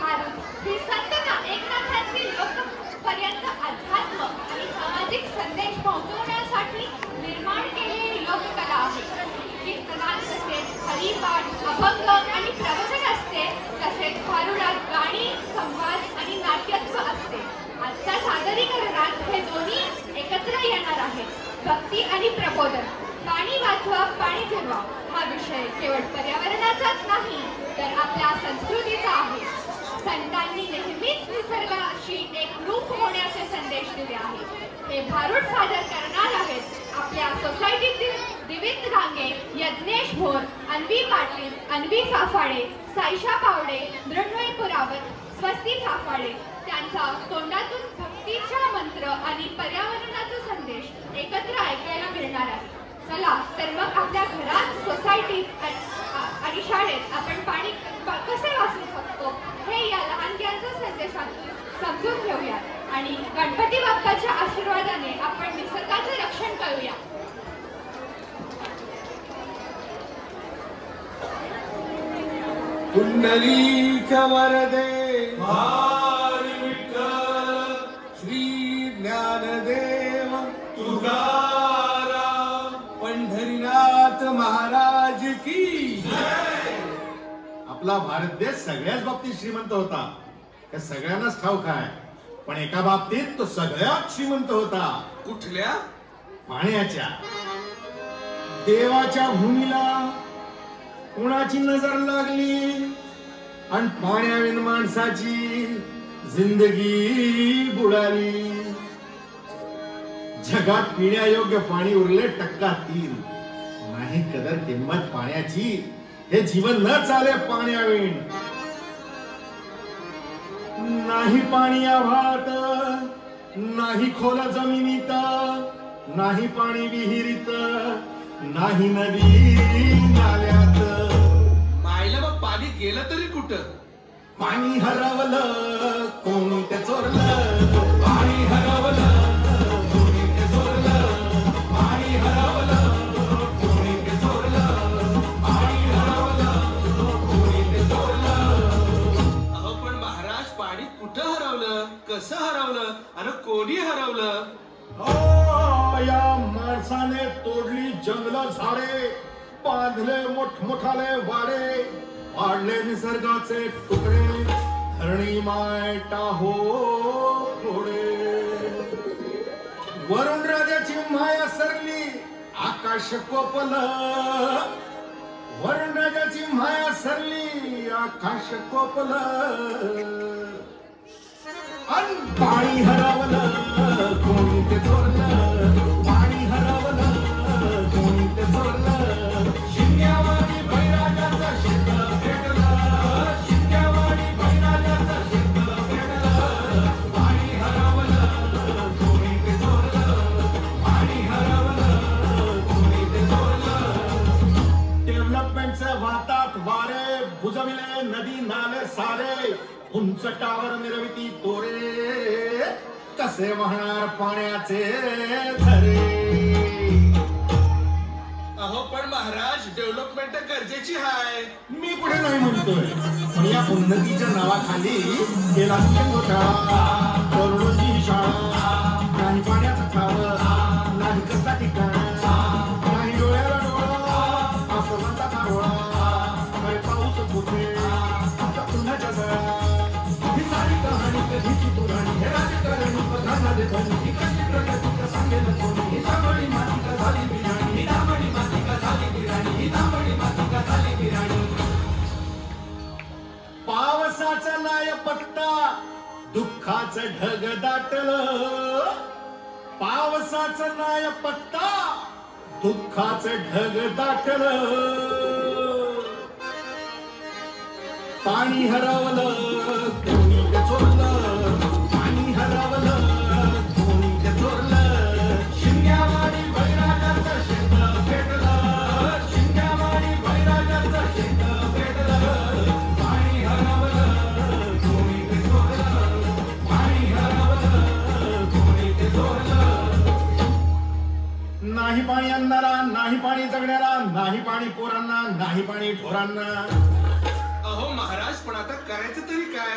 भारूड ही संत एकनाथांची लोकपर्यंत अध्यात्म आणि सामाजिक संदेश पोहोचवण्यासाठी निर्माण केलेली लोककला आहे. कीर्तनात तसेच हरिपाठ, अभंग आणि प्रवचन असते, तसेच भारुडात गाणी, संवाद आणि नाट्यत्व असते. आजच्या सादरीकरणात हे दोन्ही एकत्र येणार आहेत. भक्ती आणि प्रबोधन. पाणी वाचवा, पाणी जिरवा हा विषय केवळ पर्यावरणाचाच नाही तर आपल्या संस्कृतीचा आहे. संतांनी नेहमीच निसर्गाशी एकरूप होण्याचे संदेश दिले आहेत. हे भारूड सादर करणार आहेत आपल्या सोसायटीतील दिवित गांगे, यज्ञेश भोर, अन्वी पाटील, अन्वी फाफाडे, साईशा पावडे, मृण्मयी पुरावत, स्वस्ती फाफाडे. त्यांचा तोंडातून भक्तीचा मंत्र आणि पर्यावरणाचा संदेश एकत्र ऐकायला मिळणार आहे. चला तर मग आपल्या घरात, सोसायटीत आणि शाळेत आपण पाणी कसे वाचू शकतो हे या लहानग्यांच्या संदेशातून समजून घेऊया आणि गणपती बाप्पाच्या आशीर्वादाने आपण निसर्गाचे रक्षण करूया. पुंडलीक वरदे हरी विठ्ठल, श्री ज्ञानदेव तुकाराम, पंढरीनाथ महाराज की जय. आपला भारत देश सगळ्याच बाबतीत श्रीमंत होता, हे सगळ्यांनाच ठाऊक आहे. पण एका बाबतीत तो सगळ्यात श्रीमंत होता. कुठल्या? पाण्याच्या. देवाच्या भूमीला कोणाची नजर लागली आणि पाण्याविन माणसाची जिंदगी बुडाली. जगात पिण्यायोग्य पाणी उरले 3%. नाही कदर किंमत पाण्याची, हे जीवन न चाले पाण्याविण. नाही पाणी आभाळात, नाही खोल जमिनीत, नाही पाणी विहिरीत, नाही नदी नाल्यात. मायला मग पाणी गेलं तरी कुठं? पाणी हरवलं कोणी ते चोरलं, पाणी हरवलं कोणी ते चोरलं, पाणी हरवलं कोणी ते चोरलं, पाणी हरवलं कोणी ते चोरलं. अहो पण महाराज, पाणी कुठं हरवलं, कसं हरवलं आणि कोणी हरवलं? या माणसाने तोडली जंगल झाडे, बांधले मोठमोठाले वाडे, पाडले निसर्गाचे तुकडे, धरणी माय टाहो थोडे. वरुण राजाची माया सरली, आकाश कोपलं. वरुण राजाची माया सरली, आकाश कोपलं. अन पाणी हरवलं कोणी ते चोरलं, पाणी हरवलं कोणी ते चोरलं. शिंग्यावाडी बैराजाचा शेत पेटलं, शिंग्यावाडी बैराजाचा शेत पेटलं. पाणी हरवलं कोणी ते चोरलं, पाणी हरवलं कोणी ते चोरलं. डेव्हलपमेंटचे वाहतात वारे, बुजविले नदी नाले सारे, उंच टावर मिरविती तोरे, कसे वाहणार पाण्याचे झरे. अहो पण महाराज, डेव्हलपमेंट गरजेची आहे. मी कुठे नाही म्हणतोय, पण या उन्नतीच्या नावाखाली केला घोटाळा, करोडोची शाळा, नाही पाण्याचा ठाव, नाही कसला ठिकाण, नाही डोळ्याला डोळा, आसमानचा थारोळा. अरे पाऊस कुठे, आता पुन्हाच्या जळा. ही सारी कहाणी कधीची पुराणी, हे राजकारण प्रधाना देतानी, ही कशी प्रगतीचं सांगेल कोणी. ही दामडी माती का झाली बिराणी, ही दामडी माती का झाली बिराणी, ही दामडी माती का झाली बिराणी. पावसाचा नाय पत्ता, दुःखाचं ढग दाटलं. पावसाचं नाय पत्ता, दुःखाचं ढग दाटलं. पाणी हरवलं कोणी ते चोरलं, पाणी हरवलं कोणी ते चोरलं. शिंग्यावाडी बैराजाचं शेत पेटलं, शिंग्यावाडी बैराजाचं शेत पेटलं. पाणी हरवलं कोणी ते चोरलं, पाणी हरवलं कोणी ते चोरलं. नाही पाणी अन्नाला, नाही पाणी जगण्याला, नाही पाणी पोरांना, नाही पाणी ढोरांना. अहो महाराज, पण आता करायचं तरी काय?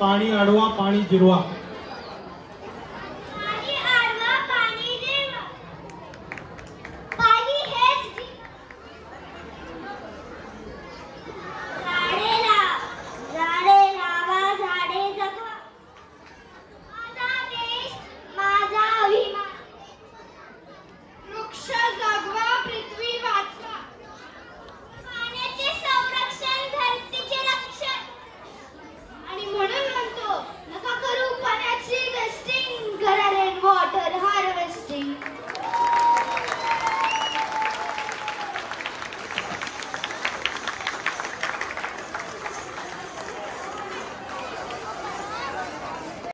पाणी अडवा पाणी जिरवा